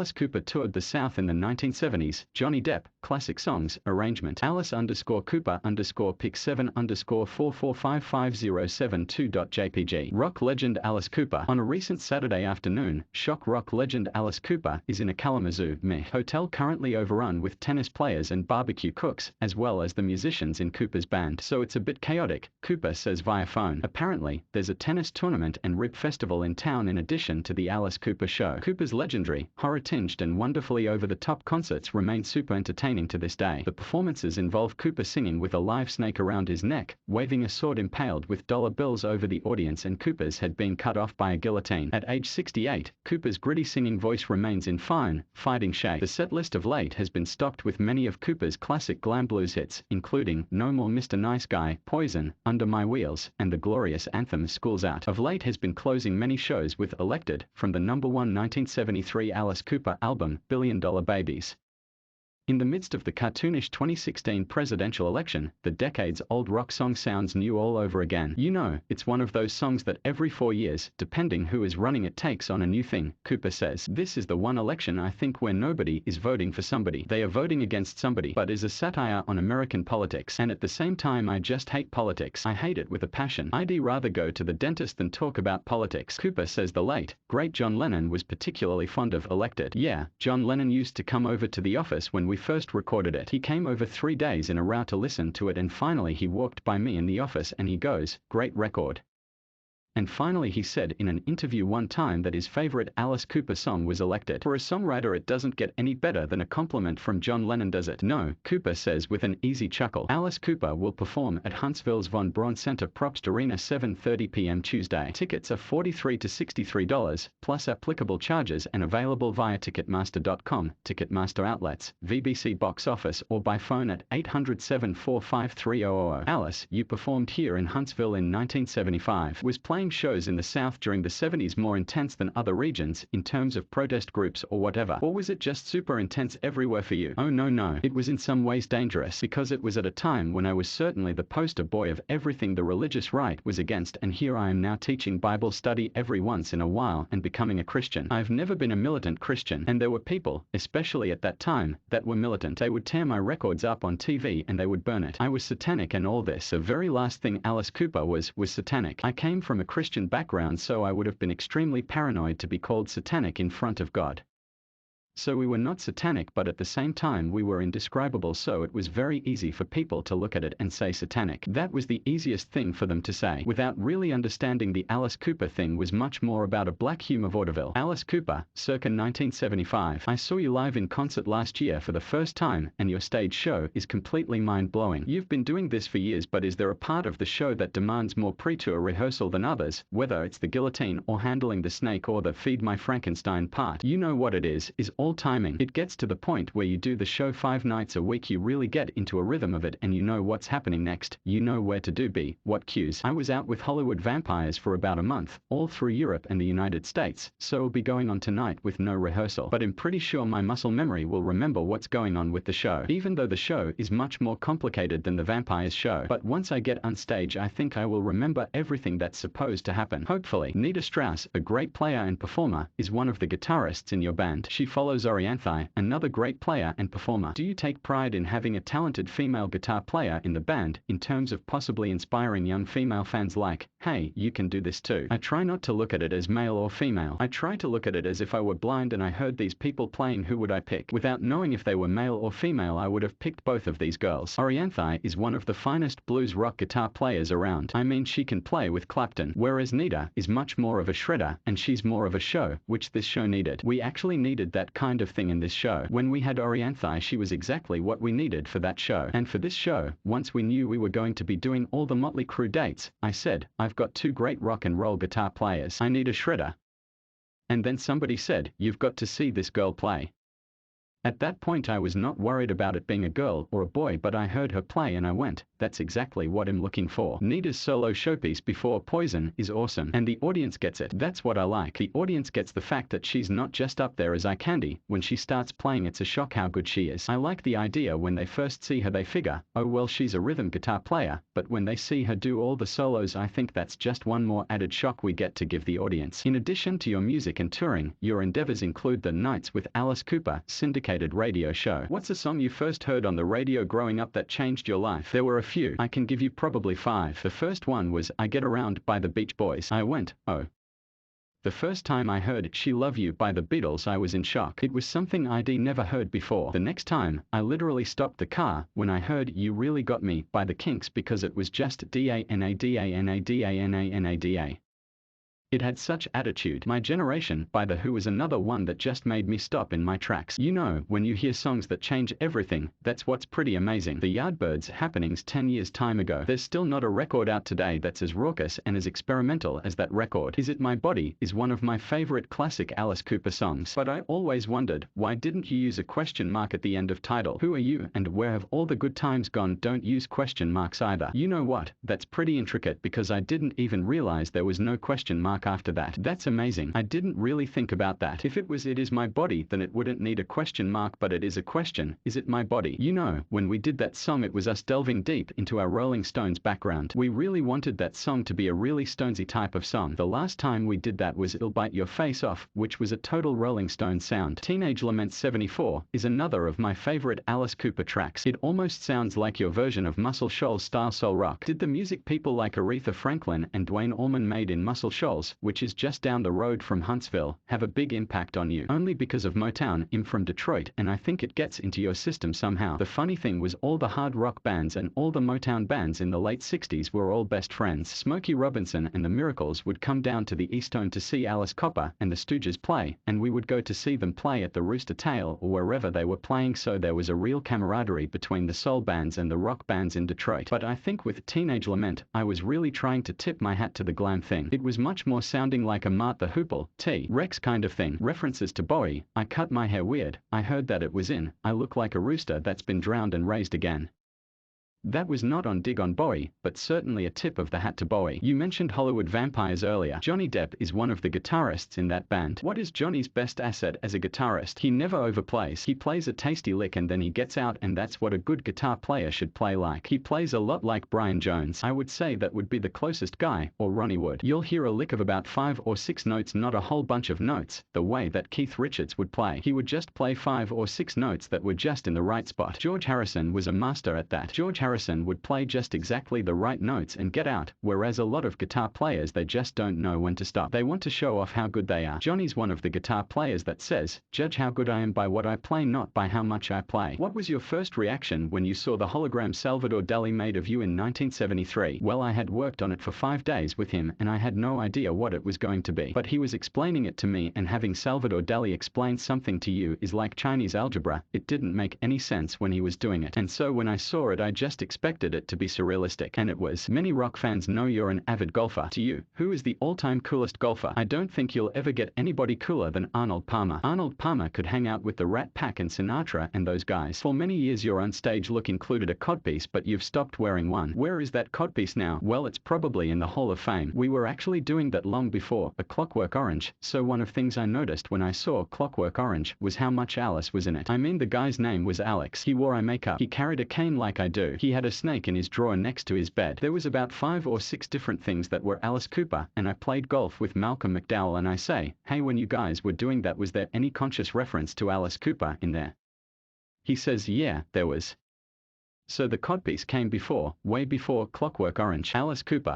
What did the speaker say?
Alice Cooper toured the South in the 1970s. Johnny Depp, classic songs, arrangement. Alice_Cooper_pick 7_44555072.jpg. Rock legend Alice Cooper. On a recent Saturday afternoon, shock rock legend Alice Cooper is in a Kalamazoo hotel currently overrun with tennis players and barbecue cooks, as well as the musicians in Cooper's band. So it's a bit chaotic, Cooper says via phone. Apparently, there's a tennis tournament and rib festival in town in addition to the Alice Cooper show. Cooper's legendary, horror-tinged and wonderfully over-the-top concerts remain super entertaining to this day. The performances involve Cooper singing with a live snake around his neck, waving a sword impaled with dollar bills over the audience, and Cooper's head being cut off by a guillotine. At age 68, Cooper's gritty singing voice remains in fine, fighting shape. The set list of late has been stocked with many of Cooper's classic glam blues hits, including No More Mr. Nice Guy, Poison, Under My Wheels, and the glorious anthem School's Out. Of late has been closing many shows with Elected, from the #1 1973 Alice Cooper album, $1 Billion Babies. In the midst of the cartoonish 2016 presidential election, the decades-old rock song sounds new all over again. You know, it's one of those songs that every 4 years, depending who is running it, takes on a new thing, Cooper says. This is the one election I think where nobody is voting for somebody. They are voting against somebody, but is a satire on American politics. And at the same time, I just hate politics. I hate it with a passion. I'd rather go to the dentist than talk about politics. Cooper says the late, great John Lennon was particularly fond of Elected. Yeah, John Lennon used to come over to the office when we first recorded it. He came over 3 days in a row to listen to it, and finally he walked by me in the office and he goes, "Great record." And finally he said in an interview one time that his favorite Alice Cooper song was Elected. For a songwriter, it doesn't get any better than a compliment from John Lennon, does it? No, Cooper says with an easy chuckle. Alice Cooper will perform at Huntsville's Von Braun Center Propst Arena 7:30 p.m. Tuesday. Tickets are $43 to $63, plus applicable charges, and available via Ticketmaster.com, Ticketmaster outlets, VBC box office, or by phone at 800-745-3000. Alice, you performed here in Huntsville in 1975, was playing shows in the South during the 70s more intense than other regions in terms of protest groups or whatever? Or was it just super intense everywhere for you? Oh no, it was in some ways dangerous, because it was at a time when I was certainly the poster boy of everything the religious right was against, and here I am now teaching Bible study every once in a while and becoming a Christian. I've never been a militant Christian, and there were people, especially at that time, that were militant. They would tear my records up on TV and they would burn it. I was satanic and all this. The very last thing Alice Cooper was satanic. I came from a Christian background, so I would have been extremely paranoid to be called satanic in front of God. So we were not satanic, but at the same time we were indescribable, so it was very easy for people to look at it and say satanic. That was the easiest thing for them to say, without really understanding the Alice Cooper thing was much more about a black humor vaudeville. Alice Cooper, circa 1975. I saw you live in concert last year for the first time, and your stage show is completely mind-blowing. You've been doing this for years, but is there a part of the show that demands more pre-tour rehearsal than others, whether it's the guillotine or handling the snake or the Feed My Frankenstein part? You know what it is all timing. It gets to the point where you do the show 5 nights a week, you really get into a rhythm of it, and you know what's happening next, you know where to do what cues. I was out with Hollywood Vampires for about a month, all through Europe and the United States, so I'll be going on tonight with no rehearsal, but I'm pretty sure my muscle memory will remember what's going on with the show, even though the show is much more complicated than the Vampires show. But once I get on stage, I think I will remember everything that's supposed to happen. Hopefully. Nita Strauss, a great player and performer, is one of the guitarists in your band. She follows Orianthi, another great player and performer. Do you take pride in having a talented female guitar player in the band, in terms of possibly inspiring young female fans like, hey, you can do this too? I try not to look at it as male or female. I try to look at it as if I were blind and I heard these people playing, who would I pick? Without knowing if they were male or female, I would have picked both of these girls. Orianthi is one of the finest blues rock guitar players around. I mean, she can play with Clapton, whereas Nita is much more of a shredder, and she's more of a show, which this show needed. We actually needed that kind of thing in this show. When we had Orianthi, she was exactly what we needed for that show. And for this show, once we knew we were going to be doing all the Motley Crue dates, I said, I've got 2 great rock and roll guitar players. I need a shredder. And then somebody said, you've got to see this girl play. At that point I was not worried about it being a girl or a boy, but I heard her play and I went, that's exactly what I'm looking for. Nita's solo showpiece before Poison is awesome, and the audience gets it. That's what I like. The audience gets the fact that she's not just up there as eye candy. When she starts playing, it's a shock how good she is. I like the idea when they first see her they figure, oh well, she's a rhythm guitar player, but when they see her do all the solos, I think that's just one more added shock we get to give the audience. In addition to your music and touring, your endeavors include the Nights with Alice Cooper syndicated radio show. What's a song you first heard on the radio growing up that changed your life? There were a few. I can give you probably 5. The first one was I Get Around by the Beach Boys. I went, oh. The first time I heard She Love You by the Beatles, I was in shock. It was something I'd never heard before. The next time, I literally stopped the car when I heard You Really Got Me by the Kinks, because it was just Danada. It had such attitude. My Generation by The Who was another one that just made me stop in my tracks. You know, when you hear songs that change everything, that's what's pretty amazing. The Yardbirds happenings 10 years time ago. There's still not a record out today that's as raucous and as experimental as that record. Is It My Body is one of my favorite classic Alice Cooper songs. But I always wondered, why didn't you use a question mark at the end of title? Who are you and where have all the good times gone? Don't use question marks either. You know what? That's pretty intricate, because I didn't even realize there was no question mark after that. That's amazing. I didn't really think about that. If it was It Is My Body, then it wouldn't need a question mark, but it is a question. Is it my body? You know, when we did that song, it was us delving deep into our Rolling Stones background. We really wanted that song to be a really Stonesy type of song. The last time we did that was It'll Bite Your Face Off, which was a total Rolling Stones sound. Teenage Lament 74 is another of my favorite Alice Cooper tracks. It almost sounds like your version of Muscle Shoals style soul rock. Did the music people like Aretha Franklin and Dwayne Allman made in Muscle Shoals, which is just down the road from Huntsville, have a big impact on you? Only because of Motown. I'm from Detroit, and I think it gets into your system somehow. The funny thing was, all the hard rock bands and all the Motown bands in the late 60s were all best friends. Smokey Robinson and the Miracles would come down to the Eastone to see Alice Cooper and the Stooges play, and we would go to see them play at the Rooster Tail or wherever they were playing, so there was a real camaraderie between the soul bands and the rock bands in Detroit. But I think with Teenage Lament, I was really trying to tip my hat to the glam thing. It was much more sounding like a Martha Hoople, T-Rex kind of thing. References to Bowie, I cut my hair weird, I heard that it was in, I look like a rooster that's been drowned and raised again. That was not on dig on Bowie, but certainly a tip of the hat to Bowie. You mentioned Hollywood Vampires earlier. Johnny Depp is one of the guitarists in that band. What is Johnny's best asset as a guitarist? He never overplays. He plays a tasty lick and then he gets out, and that's what a good guitar player should play like. He plays a lot like Brian Jones. I would say that would be the closest guy, or Ronnie Wood. You'll hear a lick of about 5 or 6 notes, not a whole bunch of notes, the way that Keith Richards would play. He would just play 5 or 6 notes that were just in the right spot. George Harrison was a master at that. George Harrison would play just exactly the right notes and get out, whereas a lot of guitar players, they just don't know when to stop. They want to show off how good they are. Johnny's one of the guitar players that says, judge how good I am by what I play, not by how much I play. What was your first reaction when you saw the hologram Salvador Dali made of you in 1973? Well, I had worked on it for 5 days with him and I had no idea what it was going to be. But he was explaining it to me, and having Salvador Dali explain something to you is like Chinese algebra. It didn't make any sense when he was doing it. And so when I saw it, I just expected it to be surrealistic, and it was. Many rock fans know you're an avid golfer. To you, who is the all-time coolest golfer? I don't think you'll ever get anybody cooler than Arnold Palmer. Arnold Palmer could hang out with the Rat Pack and Sinatra and those guys. For many years your on-stage look included a codpiece, but you've stopped wearing one. Where is that codpiece now? Well, it's probably in the Hall of Fame. We were actually doing that long before A Clockwork Orange, so one of things I noticed when I saw Clockwork Orange was how much Alice was in it. I mean, the guy's name was Alex. He wore eye makeup. He carried a cane like I do. He had a snake in his drawer next to his bed. There was about 5 or 6 different things that were Alice Cooper, and I played golf with Malcolm McDowell, and I say, hey, when you guys were doing that, was there any conscious reference to Alice Cooper in there? He says, yeah, there was. So the codpiece came before, way before Clockwork Orange. Alice Cooper